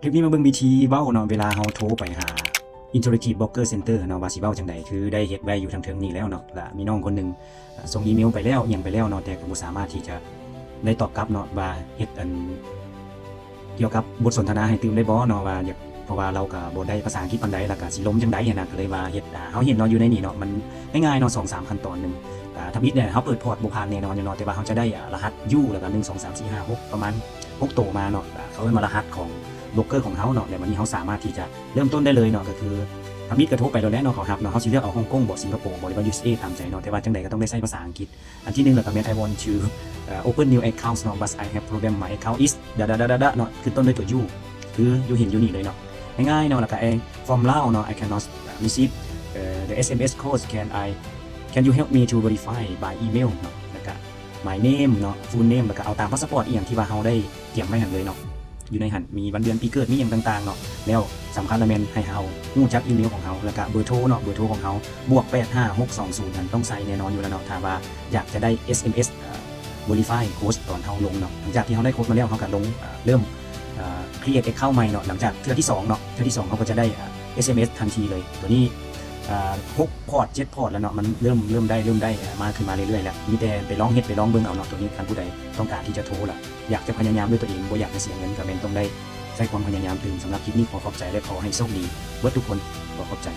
คลิปนี้มาเบิ่งวิธีเว้าเนาะเวลาเฮาโทรไปหา Interactive Broker Center เนาะว่าสิเว้าจังไดคือได้เฮ็ดไว้อยู่ทางเทิงนี้แล้วเนาะและมีน้องคนหนึงส่งอีเมลไปแล้วอิหยังไปแล้วเนาะแต่ก็บ่สามารถที่จะได้ตอบกลับเนาะว่าเฮ็ดเกี่ยวกับบทสนทนาให้ตื่มได้บ่เนาะว่าอยากเพราะว่าเราก็บ่ได้ภาษาอังกฤษปานใดแล้วก็สิล้มจังได๋นะก็เลยว่าเฮ็ดเฮาเห็นเนาะอยู่ในนี้เนาะมันง่ายๆเนาะ 2-3 ขั้นตอนหนึงถ้าผิดเนี่ยเฮาเปิดพอร์ตบ่ผ่านแน่นอนอยู่เนาะแต่ว่าเฮาจะได้รหัส U แล้วก็1 2 3 4 5 6ประมาณ6ตัวมาเนาะเขาเรียกว่ารหัสของโบรกเกอร์ของเขาเนาะแล้ววันนี้เขาสามารถที่จะเริ่มต้นได้เลยเนาะก็คือทำมิดกระทบไปแล้วเนาะเขาครับเนาะเขาสิเลือกเอาฮ่องกงบ่สิงคโปร์บ่หรือว่า USA ตามใจเนาะแต่ว่าจังใดก็ต้องได้ใช้ภาษาอังกฤษอันที่1แล้วก็แม่น I want to open new account เนาะ but I have problem my account is ดะเนาะคือต้นด้วยตัว U คืออยู่เห็นอยู่นี่เลยเนาะง่ายๆเนาะแล้วก็from Lao เนาะ I cannot receive the SMS code can you help me to verify by email เนาะแล้วก็ my name เนาะ full name แล้วก็เอาตามพาสปอร์ตอีกอย่างที่ว่าเราได้เตรียมไว้หั่นเลยเนาะอยู่ในหันมีวันเดือนปีเกิดมีอย่างต่างๆเนาะแล้วสำคัญละแม่นให้เราฮู้จักอีเมลของเราแล้วก็เบอร์โทรเนาะเบอร์โทรของเราบวก85620นั่นต้องใส่แน่นอนอยู่แล้วเนาะถ้าว่าอยากจะได้ SMS verify code ตอนเราลงเนาะหลังจากที่เราได้โค้ดมาแล้วเราก็ลงเริ่มcreate account ใหม่เนาะหลังจากเทื่อที่2เนาะเทื่อที่2เขาก็จะได้SMS ทันทีเลยตัวนี้6 พอร์ต 7 พอร์ตแล้วเนาะมันเริ่มได้มาขึ้นมาเรื่อยๆแล้วมีแต่ไปลองเฮ็ดไปลองเบิ่งเอาเนาะตัวนี้คันผู้ใดต้องการที่จะโทรล่ะอยากจะพยายามด้วยตัวเองบ่อยากจะเสียเงินก็แม่นต้องได้ใช้ความพยายามถึงสำหรับคลิปนี้ขอขอบใจและขอให้โชคดีเบิดทุกคนขอขอบใจ